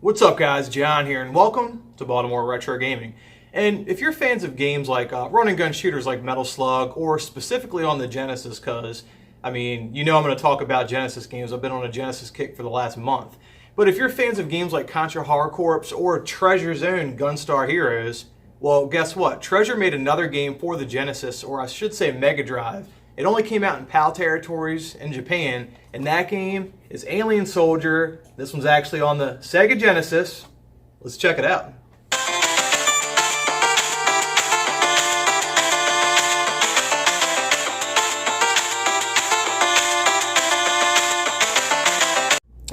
What's up guys, John here, and welcome to Baltimore Retro Gaming. And if you're fans of games like run and gun shooters like Metal Slug, or specifically on the Genesis, because, I mean, you know I'm going to talk about Genesis games. I've been on a Genesis kick for the last month. But if you're fans of games like Contra Horror Corps or Treasure's own Gunstar Heroes, well, guess what? Treasure made another game for the Genesis, or I should say Mega Drive. It only came out in PAL territories in Japan, and that game is Alien Soldier. This one's actually on the Sega Genesis. Let's check it out.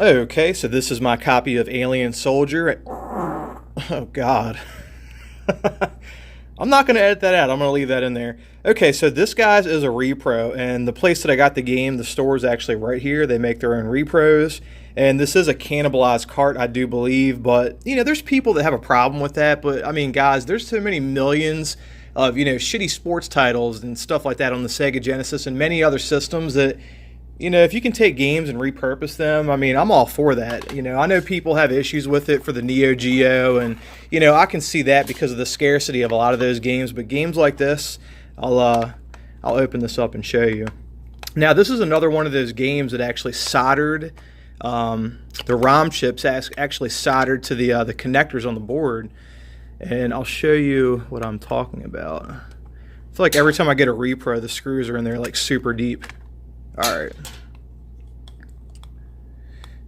Okay, so this is my copy of Alien Soldier. Oh, God. I'm not going to edit that out. I'm going to leave that in there. Okay, so this, guys, is a repro, and the place that I got the game, the store is actually right here. They make their own repros, and this is a cannibalized cart, I do believe, but, you know, there's people that have a problem with that, but, I mean, guys, there's so many millions of, you know, shitty sports titles and stuff like that on the Sega Genesis and many other systems that, you know, if you can take games and repurpose them, I mean, I'm all for that. You know, I know people have issues with it for the Neo Geo, and, you know, I can see that because of the scarcity of a lot of those games, but games like this, I'll open this up and show you. Now, this is another one of those games that actually soldered, the ROM chips actually soldered to the connectors on the board, and I'll show you what I'm talking about. I feel like every time I get a repro, the screws are in there like super deep. Alright,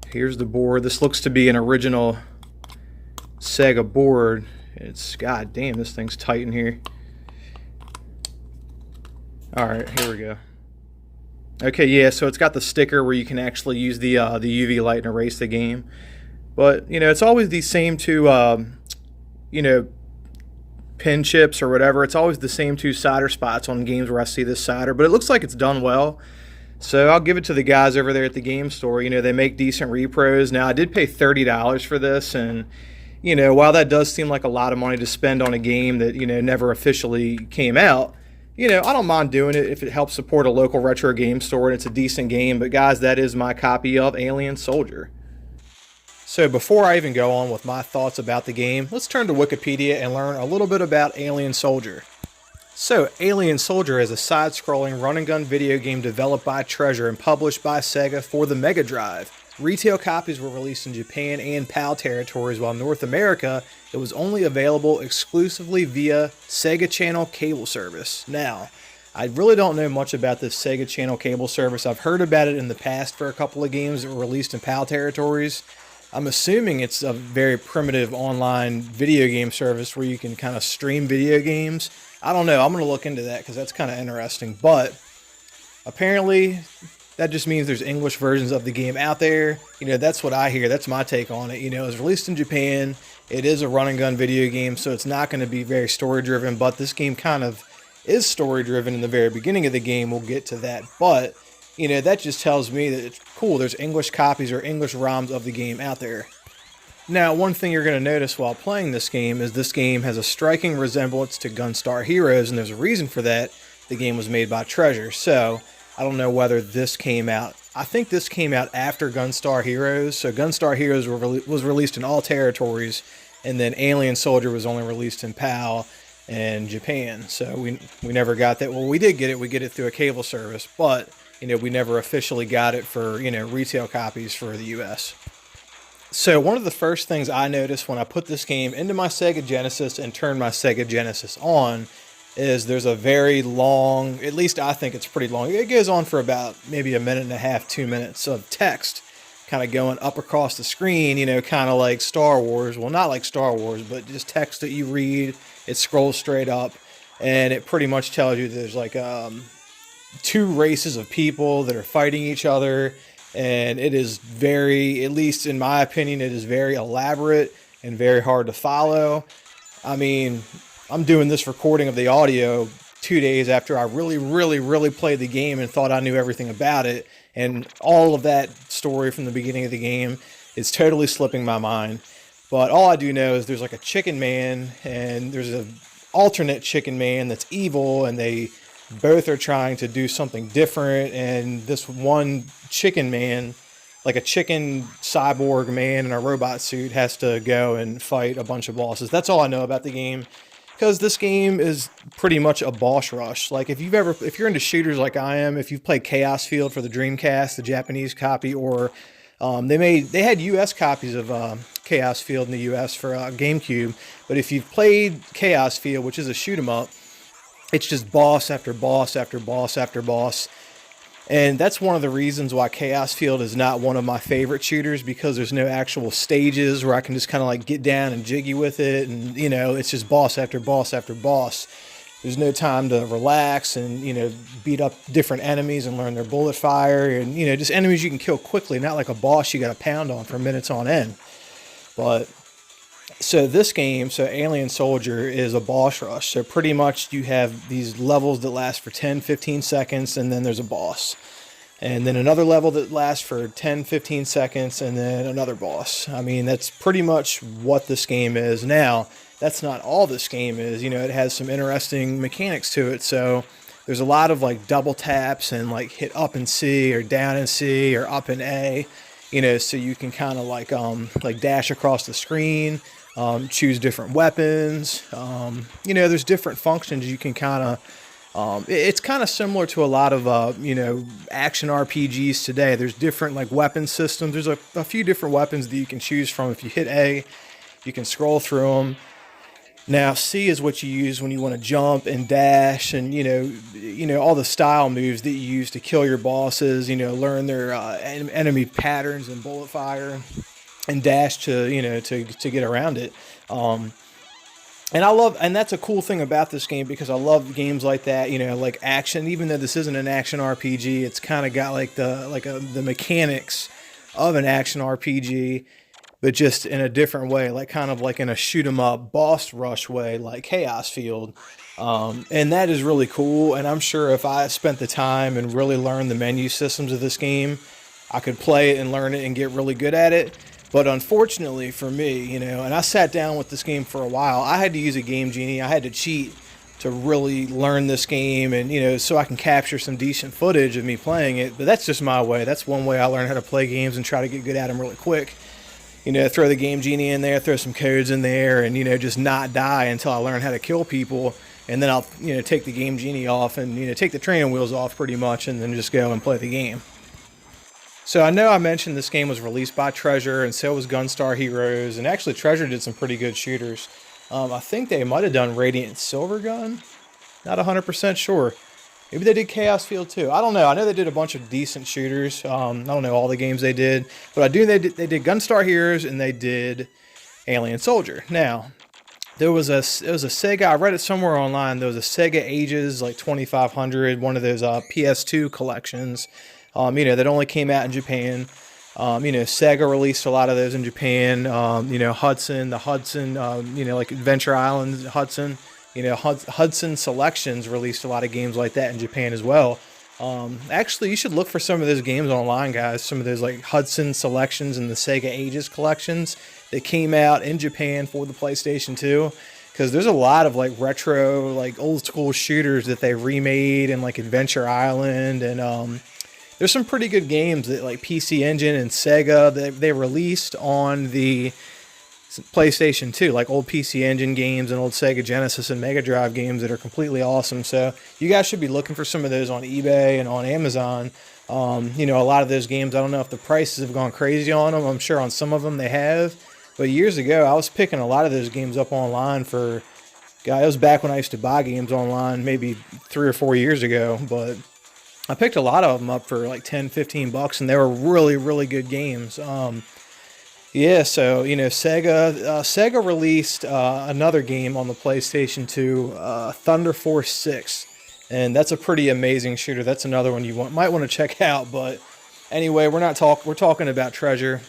here's the board. This looks to be an original Sega board. It's, god damn, this thing's tight in here. Alright, here we go. Okay, yeah, so it's got the sticker where you can actually use the UV light and erase the game. But, you know, it's always the same two, you know, pin chips or whatever. It's always the same two solder spots on games where I see this solder, but it looks like it's done well. So I'll give it to the guys over there at the game store. You know, they make decent repros. Now, I did pay $30 for this, and, you know, while that does seem like a lot of money to spend on a game that, you know, never officially came out, you know, I don't mind doing it if it helps support a local retro game store and it's a decent game. But, guys, that is my copy of Alien Soldier. So before I even go on with my thoughts about the game, let's turn to Wikipedia and learn a little bit about Alien Soldier. So, Alien Soldier is a side-scrolling run-and-gun video game developed by Treasure and published by Sega for the Mega Drive. Retail copies were released in Japan and PAL territories, while in North America, it was only available exclusively via Sega Channel cable service. Now, I really don't know much about this Sega Channel cable service. I've heard about it in the past for a couple of games that were released in PAL territories. I'm assuming it's a very primitive online video game service where you can kind of stream video games. I don't know. I'm going to look into that because that's kind of interesting. But apparently, that just means there's English versions of the game out there. You know, that's what I hear. That's my take on it. You know, it was released in Japan. It is a run-and-gun video game, so it's not going to be very story-driven. But this game kind of is story-driven in the very beginning of the game. We'll get to that. But, you know, that just tells me that it's cool. There's English copies or English ROMs of the game out there. Now, one thing you're going to notice while playing this game is this game has a striking resemblance to Gunstar Heroes, and there's a reason for that. The game was made by Treasure, so I don't know whether this came out. I think this came out after Gunstar Heroes, so Gunstar Heroes was released in all territories, and then Alien Soldier was only released in PAL and Japan, so we never got that. Well, we did get it. We get it through a cable service, but, you know, we never officially got it for, you know, retail copies for the U.S. So one of the first things I noticed when I put this game into my Sega Genesis and turned my Sega Genesis on is there's a very long, at least I think it's pretty long, it goes on for about maybe a minute and a half, 2 minutes of text kind of going up across the screen, you know, kind of like Star Wars. Well, not like Star Wars, but just text that you read. It scrolls straight up, and it pretty much tells you there's like two races of people that are fighting each other. And it is very, at least in my opinion, it is very elaborate and very hard to follow. I mean, I'm doing this recording of the audio 2 days after I really played the game and thought I knew everything about it. And all of that story from the beginning of the game is totally slipping my mind. But all I do know is there's like a chicken man, and there's an alternate chicken man that's evil, and they both are trying to do something different, and this one chicken man like a chicken cyborg man in a robot suit has to go and fight a bunch of bosses. That's all I know about the game, because this game is pretty much a boss rush. Like if you're into shooters like I am, if you've played Chaos Field for the Dreamcast, the Japanese copy, or they had U.S. copies of Chaos Field in the U.S. for GameCube, but if you've played Chaos Field, which is a shoot 'em up, it's just boss after boss after boss after boss. And that's one of the reasons why Chaos Field is not one of my favorite shooters, because there's no actual stages where I can just kind of like get down and jiggy with it. And, you know, it's just boss after boss after boss. There's no time to relax and, you know, beat up different enemies and learn their bullet fire. And, you know, just enemies you can kill quickly, not like a boss you got to pound on for minutes on end. But so this game, so Alien Soldier, is a boss rush. So pretty much you have these levels that last for 10, 15 seconds, and then there's a boss. And then another level that lasts for 10, 15 seconds, and then another boss. I mean, that's pretty much what this game is. Now, that's not all this game is. You know, it has some interesting mechanics to it. So there's a lot of like double taps and like hit up and C or down and C or up and A. You know, so you can kind of like dash across the screen. Choose different weapons. You know, there's different functions you can kind of. It's kind of similar to a lot of you know, action RPGs today. There's different like weapon systems. There's a few different weapons that you can choose from. If you hit A, you can scroll through them. Now C is what you use when you want to jump and dash, and you know all the style moves that you use to kill your bosses. You know, learn their enemy patterns and bullet fire. And dash to, you know, to get around it. And that's a cool thing about this game, because I love games like that, you know, like action. Even though this isn't an action RPG, it's kind of got like the mechanics of an action RPG, but just in a different way, like kind of like in a shoot 'em up boss rush way, like Chaos Field. And that is really cool. And I'm sure if I spent the time and really learned the menu systems of this game, I could play it and learn it and get really good at it. But unfortunately for me, you know, and I sat down with this game for a while, I had to use a Game Genie. I had to cheat to really learn this game, and, you know, so I can capture some decent footage of me playing it. But that's just my way. That's one way I learn how to play games and try to get good at them really quick. You know, throw the Game Genie in there, throw some codes in there, and, you know, just not die until I learn how to kill people. And then I'll, you know, take the Game Genie off and, you know, take the training wheels off pretty much, and then just go and play the game. So I know I mentioned this game was released by Treasure, and so was Gunstar Heroes, and actually Treasure did some pretty good shooters. I think they might have done Radiant Silvergun. Not 100% sure. Maybe they did Chaos Field too. I don't know. I know they did a bunch of decent shooters. I don't know all the games they did, but I do. They did Gunstar Heroes, and they did Alien Soldier. Now, it was a Sega. I read it somewhere online. There was a Sega Ages like 2500, one of those PS2 collections. You know, that only came out in Japan. You know, Sega released a lot of those in Japan. You know, Hudson, you know, like Adventure Island, Hudson. You know, Hudson Selections released a lot of games like that in Japan as well. Actually, you should look for some of those games online, guys. Some of those like Hudson Selections and the Sega Ages collections that came out in Japan for the PlayStation 2. Because there's a lot of like retro, like old school shooters that they remade, and like Adventure Island, and there's some pretty good games that like PC Engine and Sega they released on the PlayStation 2, like old PC Engine games and old Sega Genesis and Mega Drive games that are completely awesome. So you guys should be looking for some of those on eBay and on Amazon. You know, a lot of those games, I don't know if the prices have gone crazy on them. I'm sure on some of them they have. But years ago, I was picking a lot of those games up online for, God, it was back when I used to buy games online, maybe 3 or 4 years ago. But I picked a lot of them up for like 10, 15 bucks, and they were really, really good games. Yeah, so, you know, Sega released another game on the PlayStation 2, Thunder Force 6, and that's a pretty amazing shooter. That's another one you might want to check out. But anyway, we're talking about Treasure.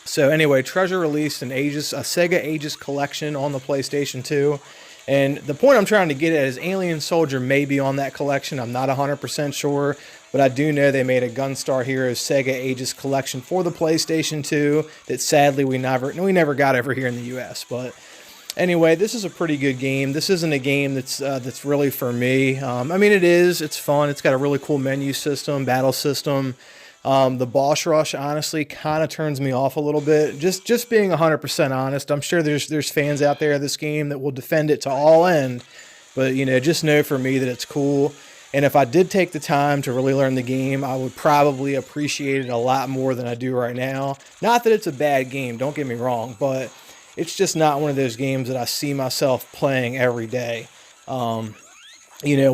So anyway, Treasure released a Sega Ages collection on the PlayStation 2. And the point I'm trying to get at is Alien Soldier may be on that collection. I'm not 100% sure, but I do know they made a Gunstar Heroes Sega Ages collection for the PlayStation 2 that sadly we never got over here in the US. But anyway, this is a pretty good game. This isn't a game that's really for me. I mean, it's fun. It's got a really cool menu system, battle system. The boss rush honestly kind of turns me off a little bit. Just being 100% honest, I'm sure there's fans out there of this game that will defend it to all end, but just know for me that it's cool. And if I did take the time to really learn the game, I would probably appreciate it a lot more than I do right now. Not that it's a bad game, don't get me wrong, but it's just not one of those games that I see myself playing every day. When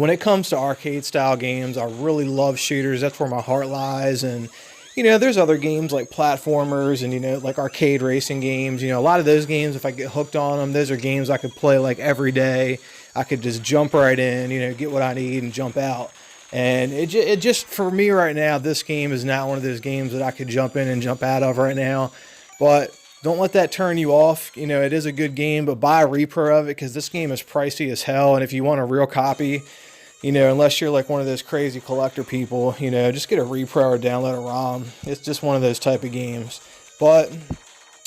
it comes to arcade style games, I really love shooters. That's where my heart lies. And, there's other games like platformers and, like arcade racing games. A lot of those games, if I get hooked on them, those are games I could play like every day. I could just jump right in, get what I need and jump out. And it just, for me right now, this game is not one of those games that I could jump in and jump out of right now. But don't let that turn you off. It is a good game, but buy a repro of it because this game is pricey as hell. And if you want a real copy, unless you're like one of those crazy collector people, just get a repro or download a ROM. It's just one of those type of games. But,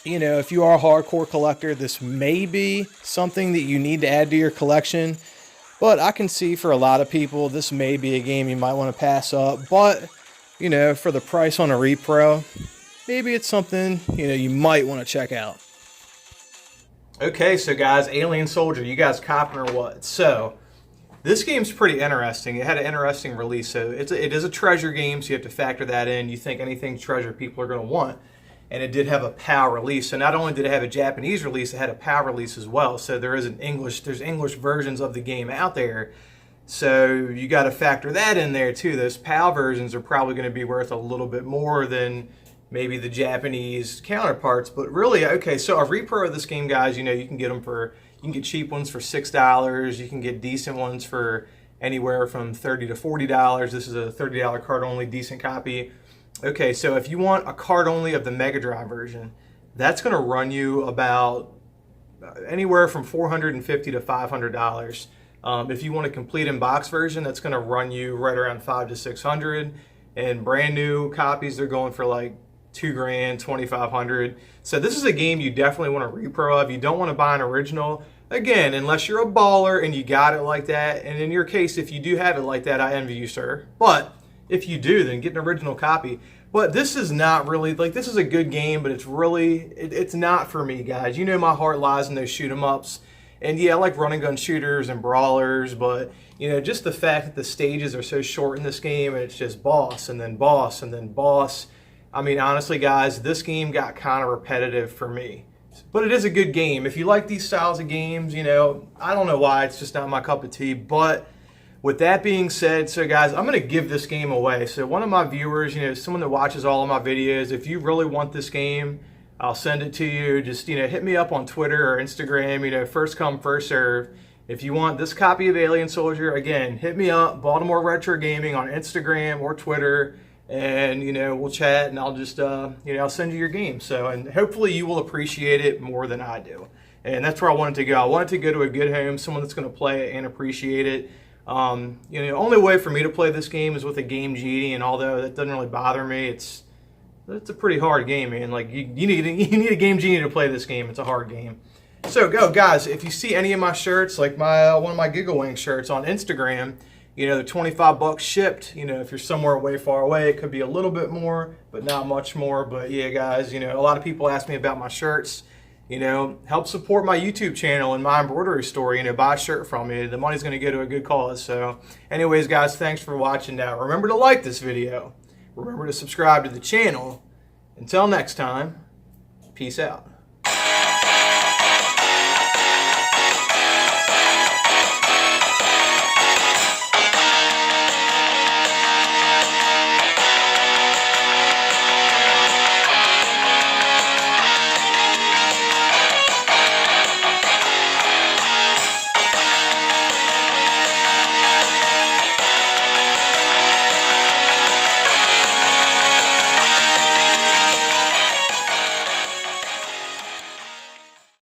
if you are a hardcore collector, this may be something that you need to add to your collection. But I can see for a lot of people, this may be a game you might want to pass up. But, for the price on a repro, maybe it's something, you might want to check out. Okay, so guys, Alien Soldier, you guys copping or what? So, this game's pretty interesting. It had an interesting release. So, it is a treasure game, so you have to factor that in. You think anything treasure people are going to want. And it did have a PAL release. So, not only did it have a Japanese release, it had a PAL release as well. So, there's English versions of the game out there. So, you got to factor that in there too. Those PAL versions are probably going to be worth a little bit more than maybe the Japanese counterparts, but really, okay, so a repro of this game, guys, you can get them you can get cheap ones for $6, you can get decent ones for anywhere from $30 to $40. This is a $30 card-only decent copy. Okay, so if you want a card-only of the Mega Drive version, that's going to run you about anywhere from $450 to $500. If you want a complete in-box version, that's going to run you right around $500 to $600, and brand new copies, they're going for like $2,000, $2,500. So this is a game you definitely want a repro of. You don't want to buy an original. Again, unless you're a baller and you got it like that. And in your case, if you do have it like that, I envy you, sir. But if you do, then get an original copy. But this is not really, like, this is a good game, but it's really, it's not for me, guys. My heart lies in those shoot 'em ups. And yeah, I like run and gun shooters and brawlers, but just the fact that the stages are so short in this game and it's just boss and then boss and then boss. I mean, honestly, guys, this game got kind of repetitive for me. But it is a good game. If you like these styles of games, I don't know why. It's just not my cup of tea. But with that being said, so guys, I'm going to give this game away. So one of my viewers, someone that watches all of my videos, if you really want this game, I'll send it to you. Just, hit me up on Twitter or Instagram, first come, first serve. If you want this copy of Alien Soldier, again, hit me up, Baltimore Retro Gaming on Instagram or Twitter. And, we'll chat and I'll just, I'll send you your game. So, and hopefully you will appreciate it more than I do. And that's where I wanted to go. I wanted to go to a good home, someone that's going to play it and appreciate it. The only way for me to play this game is with a Game Genie. And although that doesn't really bother me, it's a pretty hard game, man. Like, you need a Game Genie to play this game. It's a hard game. So, guys, if you see any of my shirts, like one of my Giggle Wing shirts on Instagram, they're $25 shipped. If you're somewhere way far away, it could be a little bit more, but not much more. But yeah, guys, a lot of people ask me about my shirts. Help support my YouTube channel and my embroidery store. Buy a shirt from me. The money's going to go to a good cause. So anyways, guys, thanks for watching. Now, remember to like this video. Remember to subscribe to the channel. Until next time, peace out.